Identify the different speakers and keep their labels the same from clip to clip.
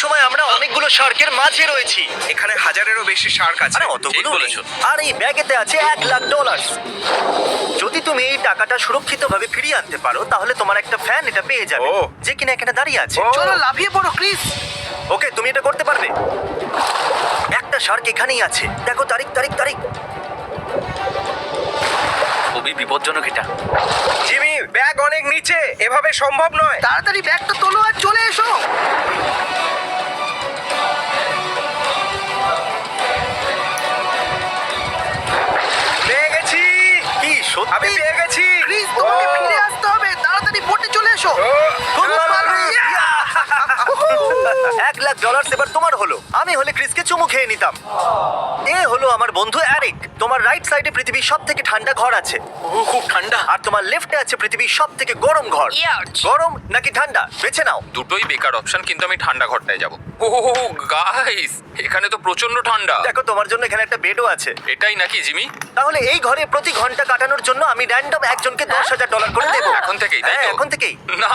Speaker 1: সময় আমরা অনেকগুলো শার্কের মাঝে রয়েছি।
Speaker 2: এখানে হাজারেরও বেশি শার্ক আছে।
Speaker 1: আরে অতগুলো
Speaker 3: ঠিক
Speaker 1: নেই।
Speaker 3: বলেছো।
Speaker 1: আর এই ব্যাগেতে আছে $1,00,000। যদি তুমি এই টাকাটা সুরক্ষিতভাবে ফিরিয়ে আনতে পারো তাহলে তোমার একটা ফ্যান এটা পেয়ে যাবে,
Speaker 2: ও।
Speaker 1: যে কিনা এখানে দাঁড়িয়ে আছে।
Speaker 2: ও।
Speaker 4: চলো লাফিয়ে পড়ো ক্রিস।
Speaker 1: ওকে, তুমি এটা করতে পারবে। একটা শার্ক এখানেই আছে, দেখো তারিখ তারিখ তারিখ।
Speaker 3: খুবই বিপজ্জনক এটা।
Speaker 2: জিমি, ব্যাগ অনেক নিচে, এভাবে সম্ভব নয়।
Speaker 4: তাড়াতাড়ি ব্যাগটা তোলো আর চলে এসো।
Speaker 2: পেয়ে গেছি,
Speaker 1: কি
Speaker 2: আমি
Speaker 1: সত্যি?
Speaker 2: পেয়ে গেছি।
Speaker 4: ক্রিস তোমাকে
Speaker 2: ও।
Speaker 4: ফিরে আসতে হবে, তাড়াতাড়ি বোটে চলে এসো।
Speaker 2: ও।
Speaker 1: খুব
Speaker 4: খুব
Speaker 1: ভালো।
Speaker 4: ভালো,
Speaker 1: $1,00,000 এবার তোমার হলো। আমি হলে ক্রিসকে চুমু খেয়ে নিতাম। এ হলো আমার বন্ধু অ্যারিক। তোমার রাইট সাইডে পৃথিবীর সব থেকে ঠান্ডা ঘর আছে,
Speaker 3: খুব ঠান্ডা।
Speaker 1: আর তোমার লেফটে আছে পৃথিবীর সব থেকে গরম ঘর।
Speaker 5: Ouch!
Speaker 1: গরম নাকি ঠান্ডা বেছে নাও।
Speaker 3: দুটোই বেকার অপশন, কিন্তু আমি ঠান্ডা ঘরটায় যাব। ও গাইস, এখানে তো প্রচন্ড ঠান্ডা।
Speaker 1: দেখো, তোমার জন্য এখানে একটা বেডও আছে।
Speaker 3: এটাই নাকি জিমি?
Speaker 1: তাহলে এই ঘরে প্রতি ঘন্টা কাটানোর জন্য আমি র্যান্ডম একজনকে $10,000 করে দেবো।
Speaker 3: এখন থেকেই, তাই
Speaker 1: হ্যাঁ,
Speaker 3: তো?
Speaker 1: এখন থেকেই।
Speaker 3: না,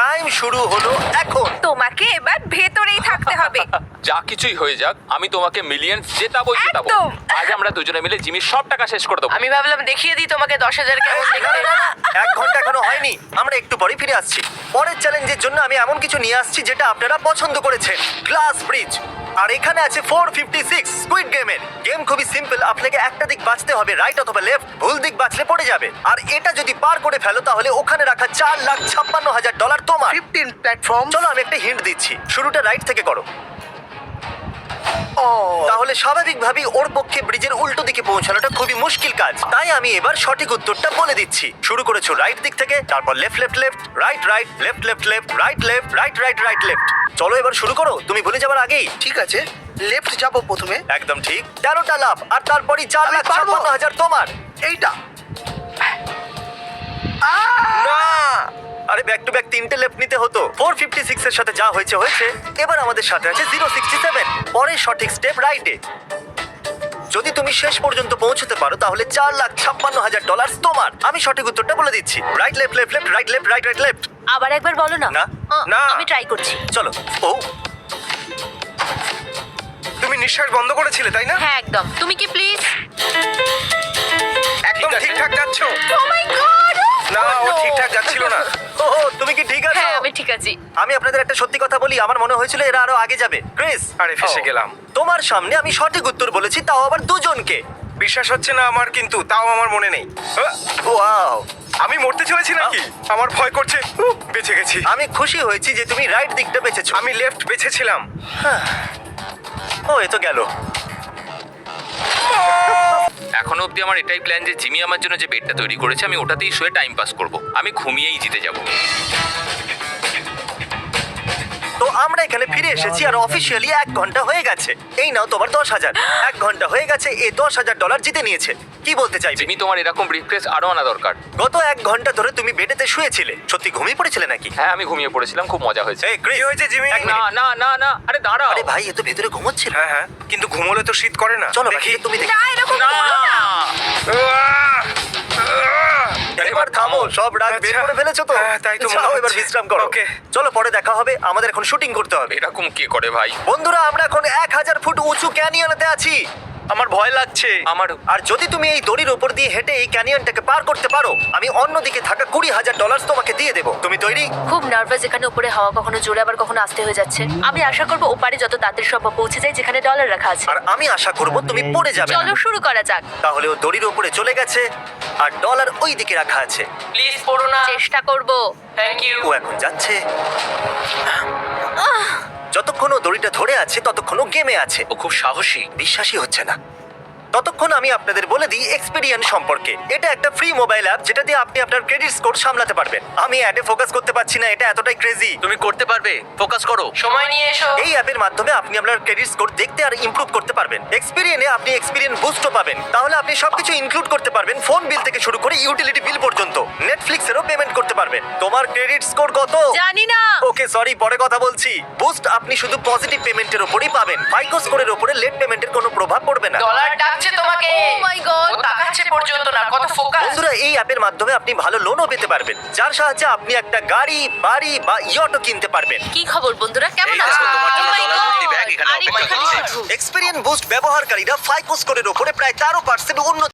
Speaker 1: টাইম শুরু হলো এখন।
Speaker 5: তোমাকে এবার ভেতরেই থাকতে হবে।
Speaker 3: যা কিছুই হয়ে যাক, আমি তোমাকে মিলিয়ন জেতাবোই জেতাবো।
Speaker 5: একদম।
Speaker 3: আজ আমরা দুজনে মিলে জিমির সব টাকা শেষ করে দেবো।
Speaker 5: আমি ভাবলাম দেখিয়ে দিই তোমাকে 10,000 কেমন দেখতে।
Speaker 1: 1 ঘন্টা এখনো হয়নি, আমরা একটু পরে ফিরে আসছি। পরের চ্যালেঞ্জের জন্য আমি এমন কিছু নিয়ে আসছি যেটা আপনারা পছন্দ করেছেন, গ্লাস ব্রিজ। আর এখানে আছে 456 স্কুইড গেমের। গেম খুবই সিম্পল, আপনাকে একটা দিক বাঁচতে হবে, রাইট অথবা লেফট। ভুল দিক বাঁচলে পড়ে যাবে। আর এটা যদি পার করে ফেলো তাহলে ওখানে রাখা $4,56,000 তোমার।
Speaker 4: 15 প্ল্যাটফর্ম।
Speaker 1: চলো আমি একটা হিন্ট দিচ্ছি, শুরুটা রাইট থেকে করো।
Speaker 4: ও
Speaker 1: তাহলে স্বাভাবিকভাবেই ওর পক্ষে ব্রিজের উল্টো দিকে পৌঁছানোটা খুবই মুশকিল কাজ। তাই আমি এবার সঠিক উত্তরটা বলে দিচ্ছি। শুরু করেছো রাইট দিক থেকে, তারপর left left left, right right, left left left, right left, right right right left. চলো এবার শুরু করো, তুমি ভুলে যাবার আগেই।
Speaker 4: ঠিক আছে, লেফট যাবো প্রথমে।
Speaker 1: একদম ঠিক, 13টা লাভ, আর তারপরই
Speaker 4: আমি পারবো।
Speaker 1: $4,56,000 তোমার।
Speaker 4: এইটা
Speaker 2: না,
Speaker 1: আরে ব্যাক টু ব্যাক 3টে লেফট নিতে হতো। 456 এর সাথে যা হয়েছে হয়েছে। এবার আমাদের সাথে আছে 067। পরের সঠিক স্টেপ রাইটে। যদি তুমি শেষ পর্যন্ত পৌঁছতে পারো তাহলে $4,56,000 তোমার। আমি সঠিক উত্তরটা বলে দিচ্ছি, right left left left, right left right right left.
Speaker 5: আবার একবার বলো না।
Speaker 1: না,
Speaker 2: না।
Speaker 5: আমি ট্রাই করছি।
Speaker 1: চলো। ও,
Speaker 2: তুমি নিঃশ্বাস বন্ধ করেছিলে তাই না?
Speaker 5: হ্যাঁ একদম। তুমি কি প্লিজ?
Speaker 2: একদম ঠিকঠাক যাচ্ছ।
Speaker 5: ও মাই গড!
Speaker 2: না, ও ঠিকঠাক যাচ্ছিল না।
Speaker 1: ও, তুমি কি ঠিক আছো?
Speaker 5: হ্যাঁ আমি ঠিক আছি।
Speaker 1: আমি আপনাদের একটা সত্যি কথা বলি, আমার মনে হয়েছিল এরা আরো আগে যাবে। ক্রিস,
Speaker 2: আরে ফেসে গেলাম।
Speaker 1: তোমার সামনে আমি সঠিক উত্তর বলেছি, তাও আবার দুজনকে।
Speaker 2: বিশ্বাস হচ্ছে না আমার, কিন্তু তাও আমার মনে নেই।
Speaker 1: ওয়াও,
Speaker 2: আমি মরতে চলেছি নাকি? আমার ভয় করছে। বেঁচে গেছি।
Speaker 1: আমি খুশি হয়েছি যে তুমি রাইট দিকটা বেঁচেছো।
Speaker 2: আমি লেফট বেছেছিলাম।
Speaker 1: ও, এ তো গেল।
Speaker 3: এখনো অবধি আমার এটাই প্ল্যান যে জিমি আমার জন্য যে বেডটা তৈরি করেছে আমি ওটাতেই শুয়ে টাইম পাস করব। আমি ঘুমিয়েই জিতে যাব।
Speaker 1: তো আমরা এখানে ফিরে এসেছি আর অফিসিয়ালি 1 ঘন্টা হয়ে গেছে। এই নাও তোমার 10,000। 1 ঘন্টা হয়ে গেছে, এ $10,000 জিতে নিয়েছে। কি বলতে চাইবে?
Speaker 3: জিমি, তোমার এরকম ব্রিফকেস আরো আনা দরকার।
Speaker 1: গত 1 ঘন্টা ধরে তুমি বেডেতে শুয়েছিলে, সত্যি ঘুমিয়ে পড়েছিলে নাকি?
Speaker 3: হ্যাঁ, আমি ঘুমিয়ে পড়েছিলাম, খুব মজা হয়েছে।
Speaker 1: এই ক্রিস,
Speaker 2: কি হয়েছে জিমি?
Speaker 1: এক
Speaker 3: না
Speaker 1: মিনিট।
Speaker 3: না না না, আরে দাঁড়াও।
Speaker 1: আরে ভাই, এ তো ভেতরে ঘুমোচ্ছিল।
Speaker 2: হ্যাঁ হ্যাঁ, কিন্তু ঘুমোলে তো শীত করে না।
Speaker 1: চলো
Speaker 2: দেখি।
Speaker 1: বাকিটা তুমি দেখো।
Speaker 5: না এরকম
Speaker 3: না,
Speaker 5: করো না।
Speaker 1: এবার থামো, সব রাগ বের
Speaker 2: আচ্ছা।
Speaker 1: করে ফেলেছো তো?
Speaker 2: হ্যাঁ, তাই তো মনে
Speaker 1: যাও,
Speaker 2: হচ্ছে।
Speaker 1: এবার বিশ্রাম করো।
Speaker 2: ওকে।
Speaker 1: চলো পরে দেখা হবে, আমাদের এখন শুটিং করতে হবে।
Speaker 3: এরকম কে করে ভাই?
Speaker 1: বন্ধুরা, আমরা এখন 1000 ফুট উঁচু ক্যানিয়নেতে আছি। আমার ভয় লাগছে।
Speaker 3: আমার
Speaker 1: আর যদি তুমি এই দড়ির ওপর দিয়ে হেঁটে এই ক্যানিয়নটাকে পার করতে পারো, আমি অন্যদিকে থাকা $20,000 তোমাকে দিয়ে দেবো। তুমি তৈরি?
Speaker 5: খুব নার্ভাস, এখানে উপরে হাওয়া কখনো জোরে আবার কখনো আস্তে হয়ে যাচ্ছে। আমি আশা করব ওপারে যত তাড়াতাড়ি সম্ভব পৌঁছে যায় যেখানে ডলার রাখা আছে।
Speaker 1: আর আমি আশা করব তুমি পড়ে যাবে না।
Speaker 5: চলো শুরু করা যাক।
Speaker 1: তাহলে ও দড়ির ওপরে চলে গেছে আর ডলার ওই দিকে রাখা আছে।
Speaker 3: প্লিজ পড়ো না।
Speaker 5: চেষ্টা করব।
Speaker 3: Thank you.
Speaker 1: ও এখন যাচ্ছে। যতক্ষণ ও দড়িটা ধরে আছে ততক্ষণ ও গেমে আছে।
Speaker 3: ও খুব সাহসী।
Speaker 1: বিশ্বাসই হচ্ছে না। ততক্ষণ আমি আপনাদের বলে দিই এক্সপেরিয়েন্স সম্পর্কে। এটা একটা ফ্রি মোবাইল অ্যাপ যেটা দিয়ে আপনি আপনার ক্রেডিট স্কোর সামলাতে পারবেন। আমি অ্যাডে ফোকাস করতে পারছি না, এটা এতটাই ক্রেজি।
Speaker 3: তুমি করতে পারবে, ফোকাস করো।
Speaker 5: সময় নিয়ে এসো।
Speaker 1: এই অ্যাপের মাধ্যমে আপনি আপনার ক্রেডিট স্কোর দেখতে আর ইমপ্রুভ করতে পারবেন। এক্সপেরিয়েন্সে আপনি এক্সপেরিয়েন্স বুস্টও পাবেন। তাহলে আপনি সবকিছু ইনক্লুড করতে পারবেন, ফোন বিল থেকে শুরু করে ইউটিলিটি বিল পর্যন্ত। নেটফ্লিক্সেরও পেমেন্ট করতে পারবেন। তোমার ক্রেডিট স্কোর কত?
Speaker 5: জানি না।
Speaker 1: ওকে সরি, পরে কথা বলছি। বুস্ট আপনি শুধু পজিটিভ পেমেন্টের উপরই পাবেন। ফাইকো স্কোরের উপরে লেট পেমেন্টের কোনো প্রভাব পড়বে না।
Speaker 6: ডলার ডাকছে তোমাকে।
Speaker 5: ও মাই গড!
Speaker 6: ও তাকাচ্ছে পর্যন্ত না, কত ফোকাস।
Speaker 1: বন্ধুরা, এই অ্যাপের মাধ্যমে আপনি ভালো লোনও পেতে পারবেন, যার সাহায্যে আপনি একটা গাড়ি, বাড়ি বা ইয়টও কিনতে পারবেন।
Speaker 5: কি খবর বন্ধুরা, কেমন
Speaker 3: এই
Speaker 5: আছো?
Speaker 3: দেখো, তোমার জন্য
Speaker 5: Oh my
Speaker 6: আর একটুখানি শুধু।
Speaker 1: এক্সপেরিয়েন্স বুস্ট ব্যবহারকারীরা ফাইকো স্কোরের উপরে প্রায় 13% উন্নত